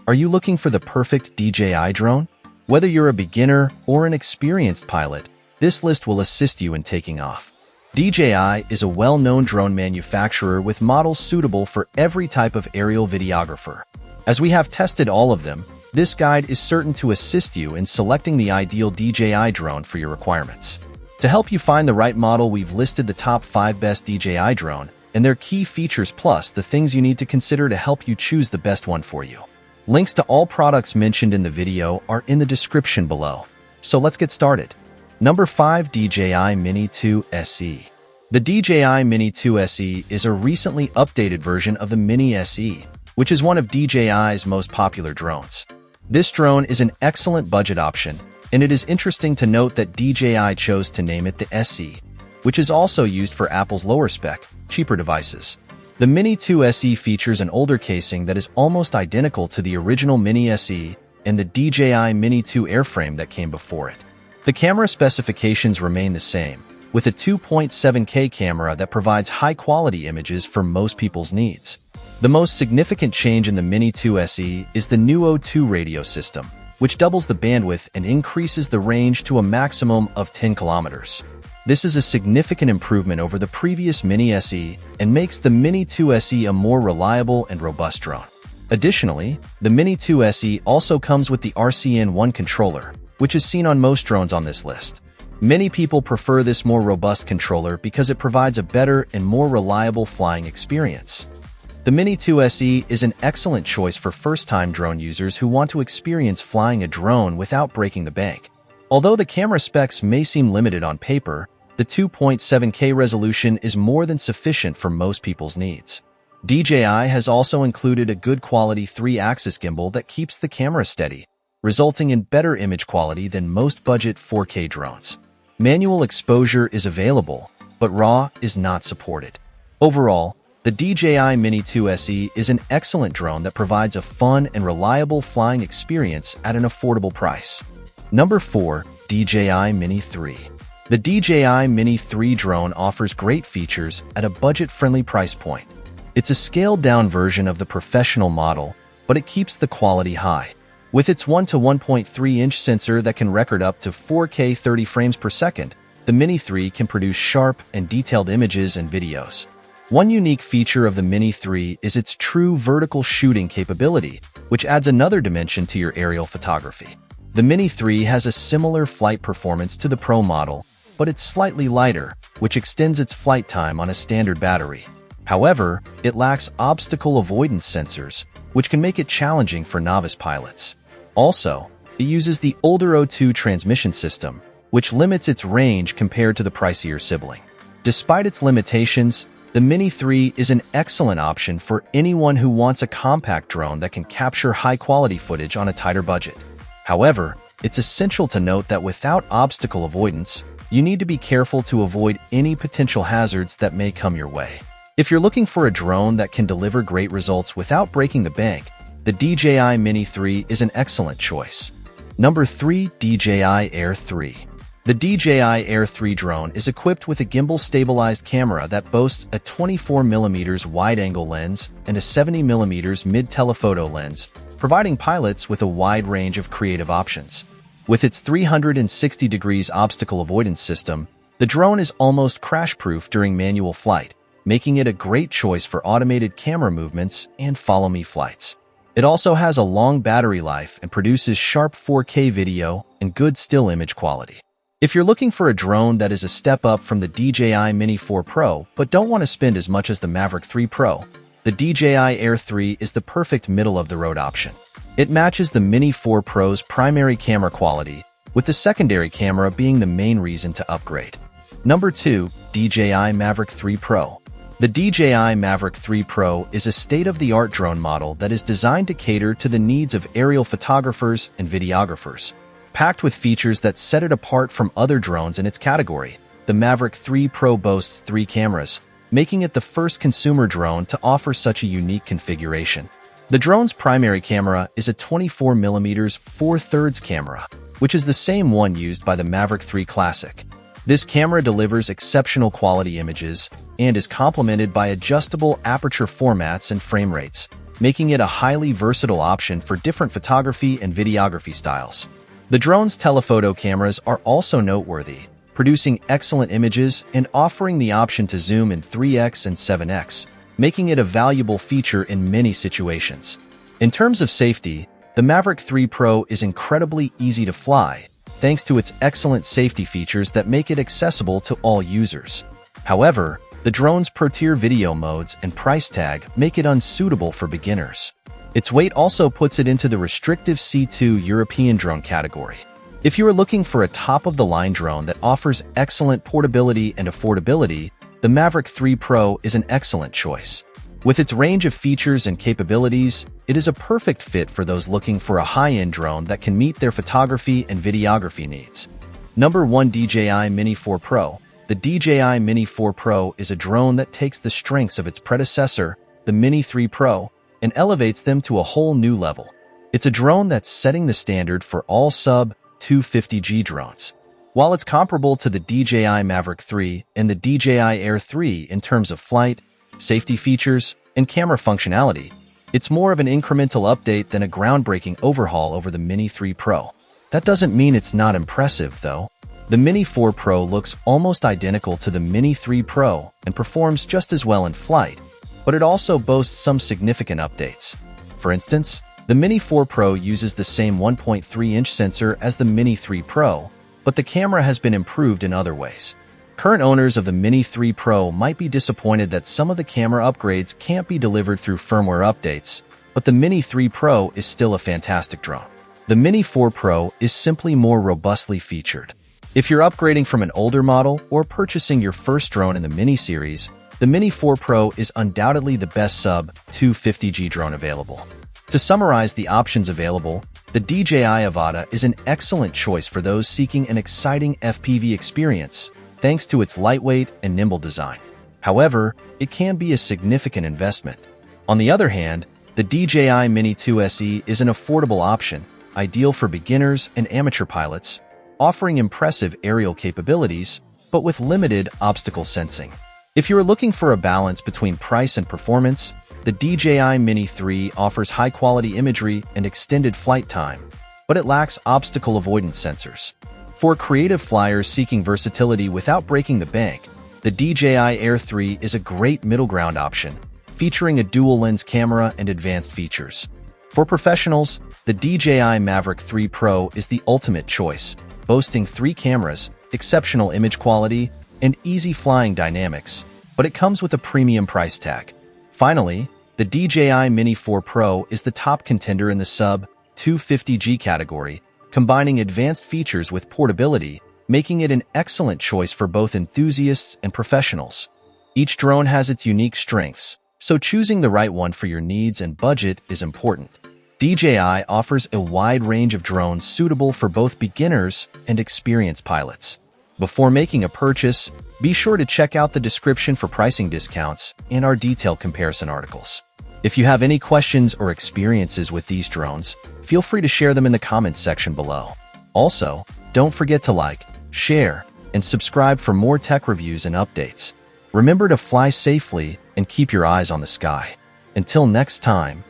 Are you looking for the perfect DJI drone? Whether you're a beginner or an experienced pilot, this list will assist you in taking off. DJI is a well-known drone manufacturer with models suitable for every type of aerial videographer. As we have tested all of them, this guide is certain to assist you in selecting the ideal DJI drone for your requirements. To help you find the right model, we've listed the top 5 best DJI drone and their key features plus the things you need to consider to help you choose the best one for you. Links to all products mentioned in the video are in the description below. So let's get started. Number 5. DJI Mini 2 SE. The DJI Mini 2 SE is a recently updated version of the Mini SE, which is one of DJI's most popular drones. This drone is an excellent budget option, and it is interesting to note that DJI chose to name it the SE, which is also used for Apple's lower-spec, cheaper devices. The Mini 2 SE features an older casing that is almost identical to the original Mini SE and the DJI Mini 2 airframe that came before it. The camera specifications remain the same, with a 2.7K camera that provides high-quality images for most people's needs. The most significant change in the Mini 2 SE is the new O2 radio system, which doubles the bandwidth and increases the range to a maximum of 10 kilometers. This is a significant improvement over the previous Mini SE and makes the Mini 2 SE a more reliable and robust drone. Additionally, the Mini 2 SE also comes with the RCN1 controller, which is seen on most drones on this list. Many people prefer this more robust controller because it provides a better and more reliable flying experience. The Mini 2 SE is an excellent choice for first-time drone users who want to experience flying a drone without breaking the bank. Although the camera specs may seem limited on paper, the 2.7K resolution is more than sufficient for most people's needs. DJI has also included a good quality 3-axis gimbal that keeps the camera steady, resulting in better image quality than most budget 4K drones. Manual exposure is available, but RAW is not supported. Overall, the DJI Mini 2 SE is an excellent drone that provides a fun and reliable flying experience at an affordable price. Number 4. DJI Mini 3. The DJI Mini 3 drone offers great features at a budget-friendly price point. It's a scaled-down version of the professional model, but it keeps the quality high. With its 1 to 1.3-inch sensor that can record up to 4K 30 frames per second, the Mini 3 can produce sharp and detailed images and videos. One unique feature of the Mini 3 is its true vertical shooting capability, which adds another dimension to your aerial photography. The Mini 3 has a similar flight performance to the Pro model, but it's slightly lighter, which extends its flight time on a standard battery. However, it lacks obstacle avoidance sensors, which can make it challenging for novice pilots. Also, it uses the older O2 transmission system, which limits its range compared to the pricier sibling. Despite its limitations, the Mini 3 is an excellent option for anyone who wants a compact drone that can capture high-quality footage on a tighter budget. However, it's essential to note that without obstacle avoidance, you need to be careful to avoid any potential hazards that may come your way. If you're looking for a drone that can deliver great results without breaking the bank, the DJI Mini 3 is an excellent choice. Number 3. DJI Air 3. The DJI Air 3 drone is equipped with a gimbal-stabilized camera that boasts a 24mm wide-angle lens and a 70mm mid-telephoto lens, providing pilots with a wide range of creative options. With its 360 degrees obstacle avoidance system, the drone is almost crash-proof during manual flight, making it a great choice for automated camera movements and follow-me flights. It also has a long battery life and produces sharp 4K video and good still image quality. If you're looking for a drone that is a step up from the DJI Mini 4 Pro but don't want to spend as much as the Maverick 3 Pro, the DJI Air 3 is the perfect middle-of-the-road option. It matches the Mini 4 Pro's primary camera quality, with the secondary camera being the main reason to upgrade. Number 2. DJI Maverick 3 Pro. The DJI Maverick 3 Pro is a state-of-the-art drone model that is designed to cater to the needs of aerial photographers and videographers. Packed with features that set it apart from other drones in its category, the Maverick 3 Pro boasts 3 cameras, making it the first consumer drone to offer such a unique configuration. The drone's primary camera is a 24mm 4/3 camera, which is the same one used by the Maverick 3 Classic. This camera delivers exceptional quality images and is complemented by adjustable aperture formats and frame rates, making it a highly versatile option for different photography and videography styles. The drone's telephoto cameras are also noteworthy, producing excellent images and offering the option to zoom in 3x and 7x, making it a valuable feature in many situations. In terms of safety, the Maverick 3 Pro is incredibly easy to fly, thanks to its excellent safety features that make it accessible to all users. However, the drone's pro-tier video modes and price tag make it unsuitable for beginners. Its weight also puts it into the restrictive C2 European drone category. If you are looking for a top-of-the-line drone that offers excellent portability and affordability, the Maverick 3 Pro is an excellent choice. With its range of features and capabilities, it is a perfect fit for those looking for a high-end drone that can meet their photography and videography needs. Number 1. DJI Mini 4 Pro. The DJI Mini 4 Pro is a drone that takes the strengths of its predecessor, the Mini 3 Pro, and elevates them to a whole new level. It's a drone that's setting the standard for all sub-250G drones. While it's comparable to the DJI Maverick 3 and the DJI Air 3 in terms of flight, safety features, and camera functionality, it's more of an incremental update than a groundbreaking overhaul over the Mini 3 Pro. That doesn't mean it's not impressive, though. The Mini 4 Pro looks almost identical to the Mini 3 Pro and performs just as well in flight, but it also boasts some significant updates. For instance, the Mini 4 Pro uses the same 1.3-inch sensor as the Mini 3 Pro, but the camera has been improved in other ways. Current owners of the Mini 3 Pro might be disappointed that some of the camera upgrades can't be delivered through firmware updates, but the Mini 3 Pro is still a fantastic drone. The Mini 4 Pro is simply more robustly featured. If you're upgrading from an older model or purchasing your first drone in the Mini series, the Mini 4 Pro is undoubtedly the best sub-250G drone available. To summarize the options available, the DJI Avata is an excellent choice for those seeking an exciting FPV experience, thanks to its lightweight and nimble design. However, it can be a significant investment. On the other hand, the DJI Mini 2 SE is an affordable option, ideal for beginners and amateur pilots, offering impressive aerial capabilities, but with limited obstacle sensing. If you are looking for a balance between price and performance, the DJI Mini 3 offers high-quality imagery and extended flight time, but it lacks obstacle avoidance sensors. For creative flyers seeking versatility without breaking the bank, the DJI Air 3 is a great middle ground option, featuring a dual-lens camera and advanced features. For professionals, the DJI Maverick 3 Pro is the ultimate choice, boasting 3 cameras, exceptional image quality, and easy flying dynamics, but it comes with a premium price tag. Finally, the DJI Mini 4 Pro is the top contender in the sub-250G category, combining advanced features with portability, making it an excellent choice for both enthusiasts and professionals. Each drone has its unique strengths, so choosing the right one for your needs and budget is important. DJI offers a wide range of drones suitable for both beginners and experienced pilots. Before making a purchase, be sure to check out the description for pricing discounts and our detailed comparison articles. If you have any questions or experiences with these drones, feel free to share them in the comments section below. Also, don't forget to like, share, and subscribe for more tech reviews and updates. Remember to fly safely and keep your eyes on the sky. Until next time,